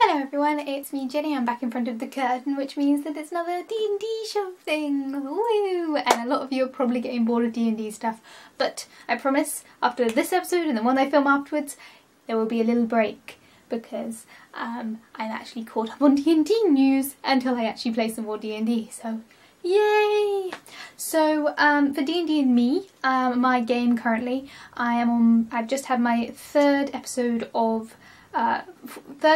Hello everyone, it's me Jenny. I'm back in front of the curtain, which means that it's another D&D show thing. Woo! And a lot of you are probably getting bored of D&D stuff, but I promise after this episode and the one I film afterwards, there will be a little break because I'm actually caught up on D&D news until I actually play some more D&D, so yay! So for D&D and me, my game currently, I've just had my third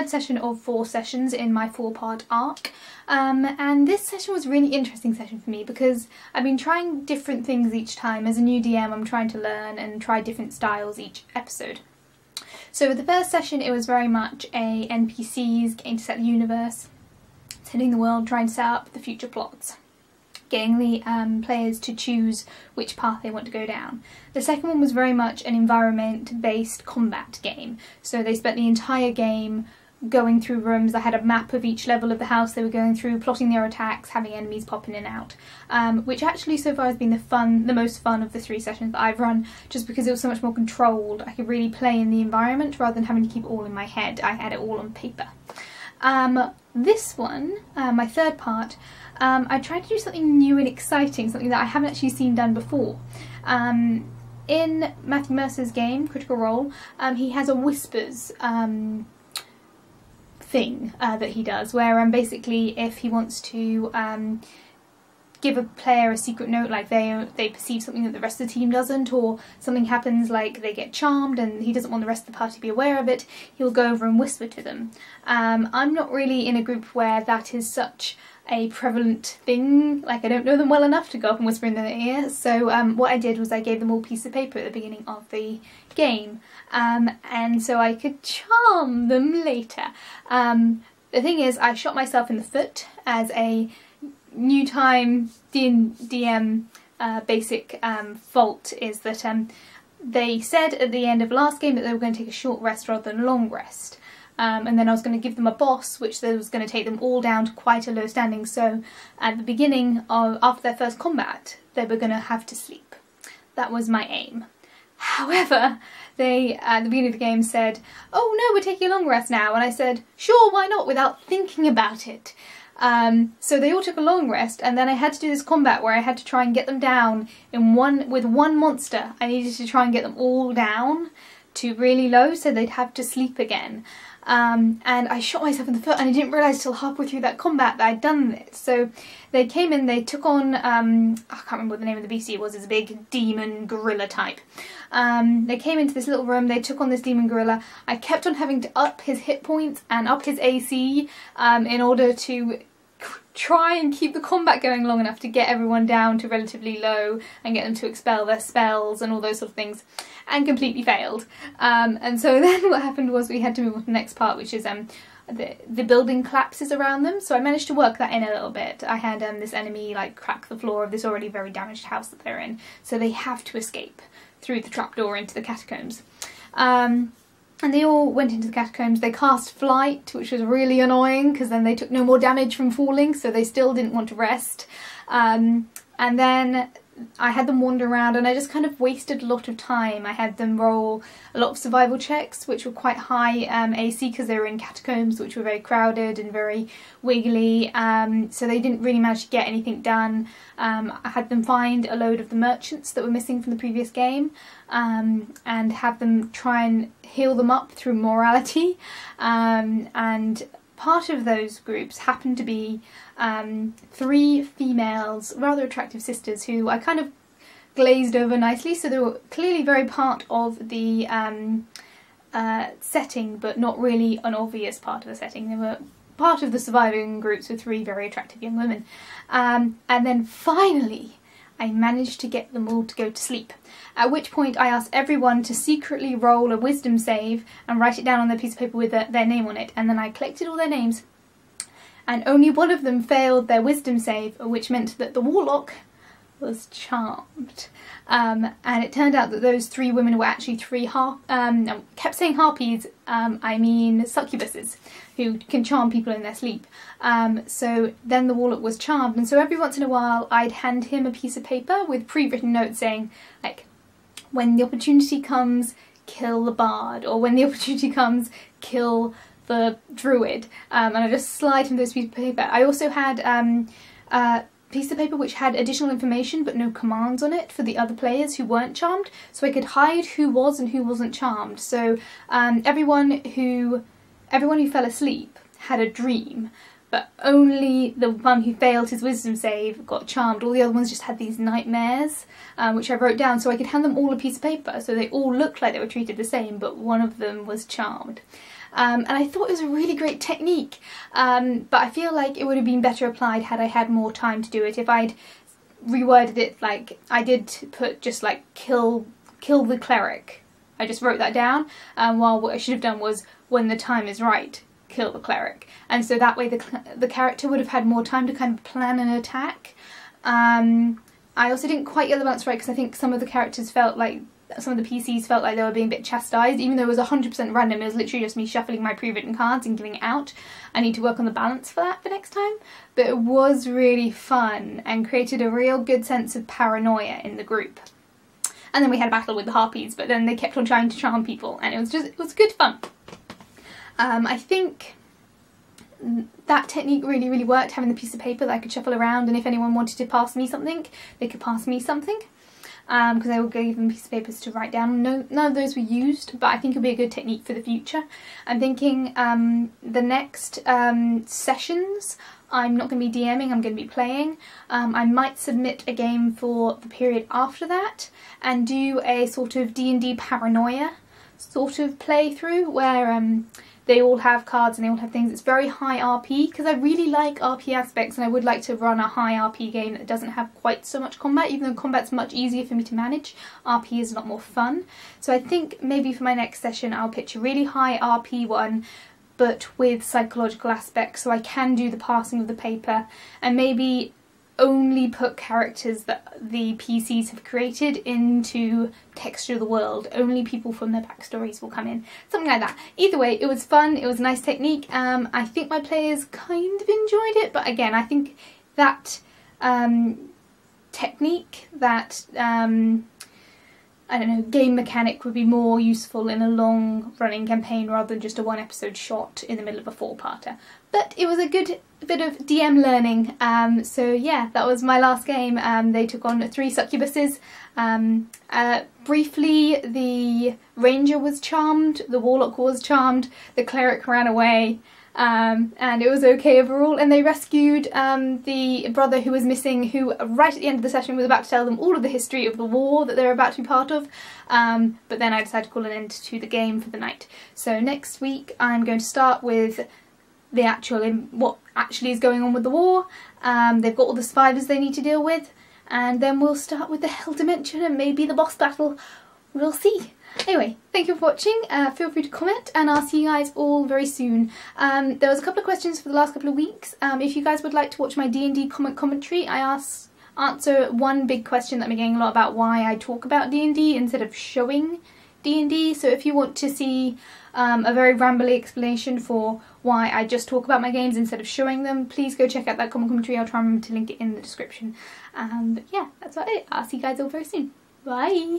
session of 4 sessions in my 4-part arc, and this session was a really interesting session for me because I've been trying different things each time. As a new DM, I'm trying to learn and try different styles each episode. So with the first session, it was very much a NPCs getting to set the universe, setting the world, trying to set up the future plots, getting the players to choose which path they want to go down. The second one was very much an environment-based combat game. So they spent the entire game going through rooms. I had a map of each level of the house they were going through, plotting their attacks, having enemies pop in and out, which actually so far has been the most fun of the 3 sessions that I've run, just because it was so much more controlled. I could really play in the environment rather than having to keep it all in my head. I had it all on paper. This one, my third part, I tried to do something new and exciting, something that I haven't actually seen done before. In Matthew Mercer's game, Critical Role, he has a whispers thing that he does, where basically if he wants to give a player a secret note, like they perceive something that the rest of the team doesn't, or something happens like they get charmed and he doesn't want the rest of the party to be aware of it, he'll go over and whisper to them. I'm not really in a group where that is such a prevalent thing, like I don't know them well enough to go up and whisper in their ear, so what I did was I gave them all a piece of paper at the beginning of the game, and so I could charm them later. The thing is, I shot myself in the foot as a new time DM basic fault is that they said at the end of last game that they were going to take a short rest rather than a long rest. And then I was going to give them a boss which was going to take them all down to quite a low standing, so at the beginning after their first combat they were going to have to sleep. That was my aim. However, they at the beginning of the game said, "Oh no, we're taking a long rest now," and I said, "Sure, why not," without thinking about it. So they all took a long rest, and then I had to do this combat where I had to try and get them down with one monster. I needed to try and get them all down to really low so they'd have to sleep again. And I shot myself in the foot and I didn't realise till halfway through that combat that I'd done it. So they came in, they took on, I can't remember what the name of the beastie was, it's a big demon gorilla type. They came into this little room, they took on this demon gorilla. I kept on having to up his hit points and up his AC in order to try and keep the combat going long enough to get everyone down to relatively low and get them to expel their spells and all those sort of things, and completely failed. And so then what happened was we had to move on to the next part, which is the building collapses around them, so I managed to work that in a little bit. I had this enemy like crack the floor of this already very damaged house that they're in, so they have to escape through the trapdoor into the catacombs. And they all went into the catacombs. They cast flight, which was really annoying because then they took no more damage from falling, so they still didn't want to rest. And then I had them wander around and I just kind of wasted a lot of time. I had them roll a lot of survival checks, which were quite high AC because they were in catacombs, which were very crowded and very wiggly, so they didn't really manage to get anything done. I had them find a load of the merchants that were missing from the previous game, and have them try and heal them up through morality, and part of those groups happened to be 3 females, rather attractive sisters, who I kind of glazed over nicely, so they were clearly very part of the setting, but not really an obvious part of the setting. They were part of the surviving groups with 3 very attractive young women. And then finally I managed to get them all to go to sleep, at which point I asked everyone to secretly roll a wisdom save and write it down on their piece of paper with their name on it, and then I collected all their names, and only one of them failed their wisdom save, which meant that the warlock was charmed. And it turned out that those 3 women were actually 3 I kept saying harpies, I mean succubuses, who can charm people in their sleep. So then the warlock was charmed, and so every once in a while I'd hand him a piece of paper with pre-written notes saying, like, when the opportunity comes, kill the bard, or when the opportunity comes, kill the druid, and I just slide him those pieces of paper. I also had a piece of paper which had additional information but no commands on it for the other players who weren't charmed, so I could hide who was and who wasn't charmed. So everyone who fell asleep had a dream, but only the one who failed his wisdom save got charmed. All the other ones just had these nightmares, which I wrote down so I could hand them all a piece of paper so they all looked like they were treated the same, but one of them was charmed. And I thought it was a really great technique, but I feel like it would have been better applied had I had more time to do it. If I'd reworded it, like I did put just like kill the cleric. I just wrote that down, while what I should have done was when the time is right, kill the cleric. And so that way the character would have had more time to kind of plan an attack. I also didn't quite get the balance right because I think some of the characters felt like, some of the PCs felt like they were being a bit chastised, even though it was 100% random. It was literally just me shuffling my pre-written cards and giving it out. I need to work on the balance for that for next time. But it was really fun and created a real good sense of paranoia in the group. And then we had a battle with the harpies, but then they kept on trying to charm people, and it was good fun. I think that technique really worked, having the piece of paper that I could shuffle around, and if anyone wanted to pass me something, they could pass me something. Because I will give them pieces of papers to write down. None of those were used, but I think it'll be a good technique for the future. I'm thinking the next sessions, I'm not going to be DMing, I'm going to be playing. I might submit a game for the period after that and do a sort of D&D paranoia sort of playthrough where they all have cards and they all have things. It's very high RP because I really like RP aspects, and I would like to run a high RP game that doesn't have quite so much combat. Even though combat's much easier for me to manage, RP is a lot more fun. So I think maybe for my next session I'll pitch a really high RP one, but with psychological aspects, so I can do the passing of the paper and maybe only put characters that the PCs have created into Texture of the World. Only people from their backstories will come in. Something like that. Either way, it was fun, it was a nice technique. I think my players kind of enjoyed it, but again, I think that technique, that I don't know, game mechanic would be more useful in a long running campaign rather than just a one episode shot in the middle of a 4-parter. But it was a good bit of DM learning, so yeah, that was my last game. They took on 3 succubuses. Briefly, the ranger was charmed, the warlock was charmed, the cleric ran away, and it was okay overall, and they rescued the brother who was missing, who right at the end of the session was about to tell them all of the history of the war that they're about to be part of, but then I decided to call an end to the game for the night. So next week I'm going to start with the actual, what actually is going on with the war. They've got all the survivors they need to deal with, and then we'll start with the Hell Dimension and maybe the boss battle. We'll see. Anyway, thank you for watching. Feel free to comment, and I'll see you guys all very soon. There was a couple of questions for the last couple of weeks. If you guys would like to watch my D&D commentary, I answer one big question that I'm getting a lot about why I talk about D&D instead of showing D&D. So if you want to see a very rambly explanation for why I just talk about my games instead of showing them, please go check out that commentary. I'll try and remember to link it in the description. But yeah, that's about it. I'll see you guys all very soon. Bye!